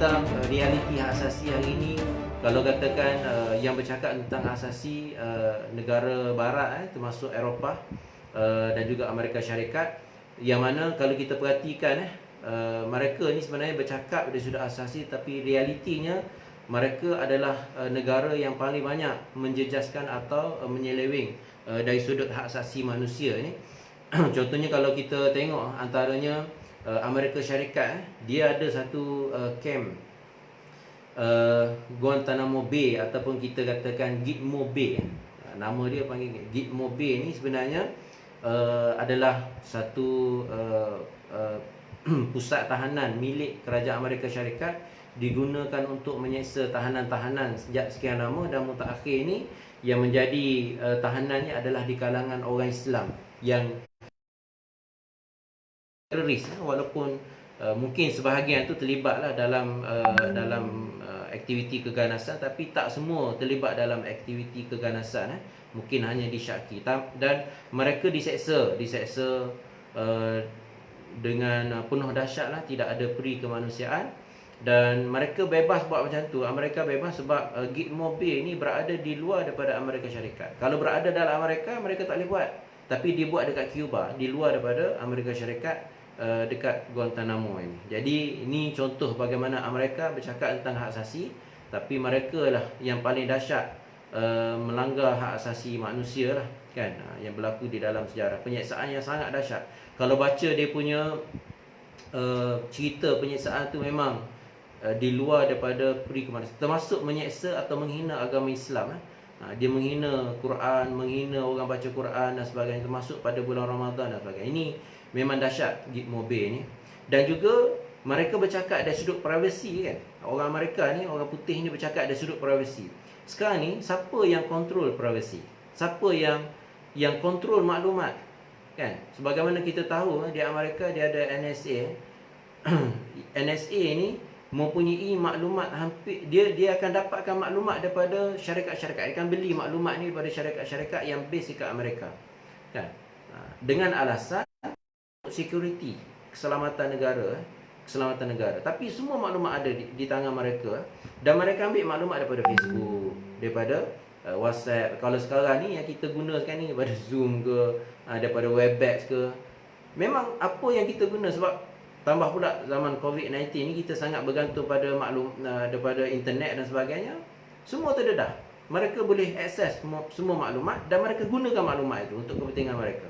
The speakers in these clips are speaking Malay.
tentang realiti hak asasi hari ini. Kalau katakan yang bercakap tentang hak asasi negara barat termasuk Eropah dan juga Amerika Syarikat, yang mana kalau kita perhatikan mereka ni sebenarnya bercakap dari sudut asasi, tapi realitinya mereka adalah negara yang paling banyak menjejaskan atau menyeleweng dari sudut hak asasi manusia ni. Contohnya kalau kita tengok antaranya Amerika Syarikat, dia ada satu camp Guantanamo Bay ataupun kita katakan Gitmo Bay. Nama dia panggil Gitmo Bay ni sebenarnya adalah satu pusat tahanan milik kerajaan Amerika Syarikat, digunakan untuk menyeksa tahanan-tahanan sejak sekian lama, dan mutakhir ni yang menjadi tahanannya adalah di kalangan orang Islam yang teroris, walaupun mungkin sebahagian tu terlibatlah dalam aktiviti keganasan, tapi tak semua terlibat dalam aktiviti keganasan. Mungkin hanya disyaki, dan mereka diseksa dengan penuh dahsyat lah, tidak ada peri kemanusiaan, dan mereka bebas buat macam tu. Mereka bebas sebab Gitmo Bay ni berada di luar daripada Amerika Syarikat. Kalau berada dalam Amerika, mereka tak boleh buat, tapi dia buat dekat Cuba, di luar daripada Amerika Syarikat, dekat Guantanamo ini. Jadi ini contoh bagaimana Amerika bercakap tentang hak asasi, tapi mereka lah yang paling dahsyat melanggar hak asasi manusia lah, kan, yang berlaku di dalam sejarah. Penyeksaan yang sangat dahsyat. Kalau baca dia punya cerita penyeksaan tu memang di luar daripada peri kemanusiaan, termasuk menyeksa atau menghina agama Islam. Dia menghina Quran, menghina orang baca Quran dan sebagainya, termasuk pada bulan Ramadan dan sebagainya. Ini memang dahsyat Gitmo Bay ni. Dan juga mereka bercakap dari sudut privasi, kan. Orang Amerika ni, orang putih ni bercakap dari sudut privasi. Sekarang ni siapa yang kontrol privasi? Siapa yang kontrol maklumat? Kan? Sebagaimana kita tahu di Amerika dia ada NSA. NSA ni mempunyai maklumat hampir, dia akan dapatkan maklumat daripada syarikat-syarikat. Dia akan beli maklumat ni daripada syarikat-syarikat yang base dekat Amerika, kan? Dengan alasan security, keselamatan negara. Tapi semua maklumat ada di tangan mereka, dan mereka ambil maklumat daripada Facebook, daripada WhatsApp. Kalau sekarang ni yang kita guna sekarang ni, daripada Zoom ke, daripada Webex ke, memang apa yang kita guna. Sebab tambah pula zaman COVID-19 ni, kita sangat bergantung pada daripada internet dan sebagainya. Semua terdedah. Mereka boleh akses semua maklumat, dan mereka gunakan maklumat itu untuk kepentingan mereka,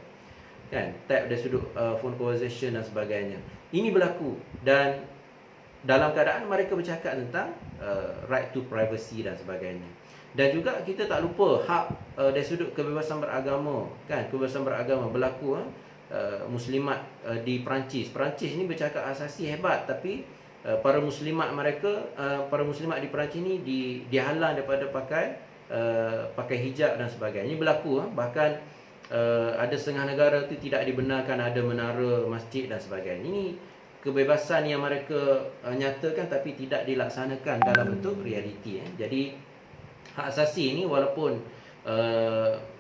kan. Tap dari sudut phone conversation dan sebagainya. Ini berlaku, dan dalam keadaan mereka bercakap tentang right to privacy dan sebagainya. Dan juga kita tak lupa hak dari sudut kebebasan beragama, kan. Kebebasan beragama berlaku. Muslimat di Perancis ni bercakap asasi hebat, tapi para muslimat di Perancis ni dihalang daripada pakai hijab dan sebagainya. Ini berlaku. Bahkan ada setengah negara tu tidak dibenarkan ada menara masjid dan sebagainya. Ini kebebasan yang mereka nyatakan, tapi tidak dilaksanakan dalam bentuk realiti. Jadi hak asasi ni, walaupun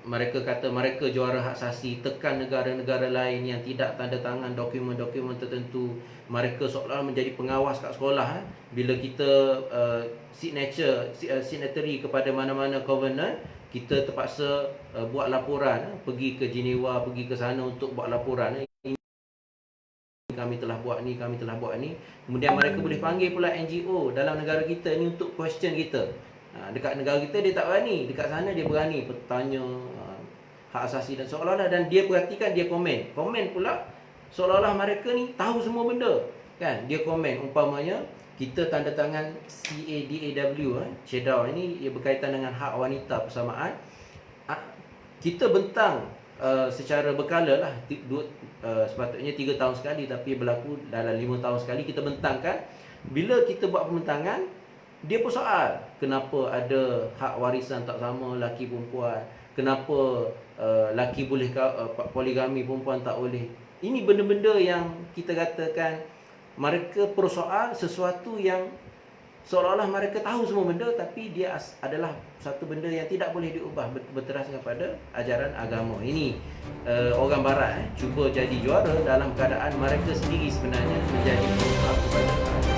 mereka kata mereka juara hak asasi, tekan negara-negara lain yang tidak tanda tangan dokumen-dokumen tertentu, mereka seolah menjadi pengawas kat sekolah. Bila kita signatory kepada mana-mana covenant, kita terpaksa buat laporan, pergi ke Geneva, pergi ke sana untuk buat laporan. Kami telah buat ni. Kemudian mereka boleh panggil pula NGO dalam negara kita ni untuk question kita. Dekat negara kita dia tak berani, dekat sana dia berani bertanya hak asasi, dan seolah-olah, dan dia perhatikan, dia komen pula seolah-olah mereka ni tahu semua benda, kan. Dia komen umpamanya kita tanda tangan CADAW, CEDAW ini ia berkaitan dengan hak wanita persamaan. Kita bentang secara berkala lah, sepatutnya 3 tahun sekali, tapi berlaku dalam 5 tahun sekali kita bentangkan. Bila kita buat pembentangan, dia pun soal, kenapa ada hak warisan tak sama laki perempuan, kenapa laki boleh poligami, perempuan tak boleh. Ini benda-benda yang kita katakan mereka persoal sesuatu yang seolah-olah mereka tahu semua benda, tapi dia adalah satu benda yang tidak boleh diubah berteraskan pada ajaran agama. Ini orang barat cuba jadi juara dalam keadaan mereka sendiri sebenarnya menjadi penguasa kepada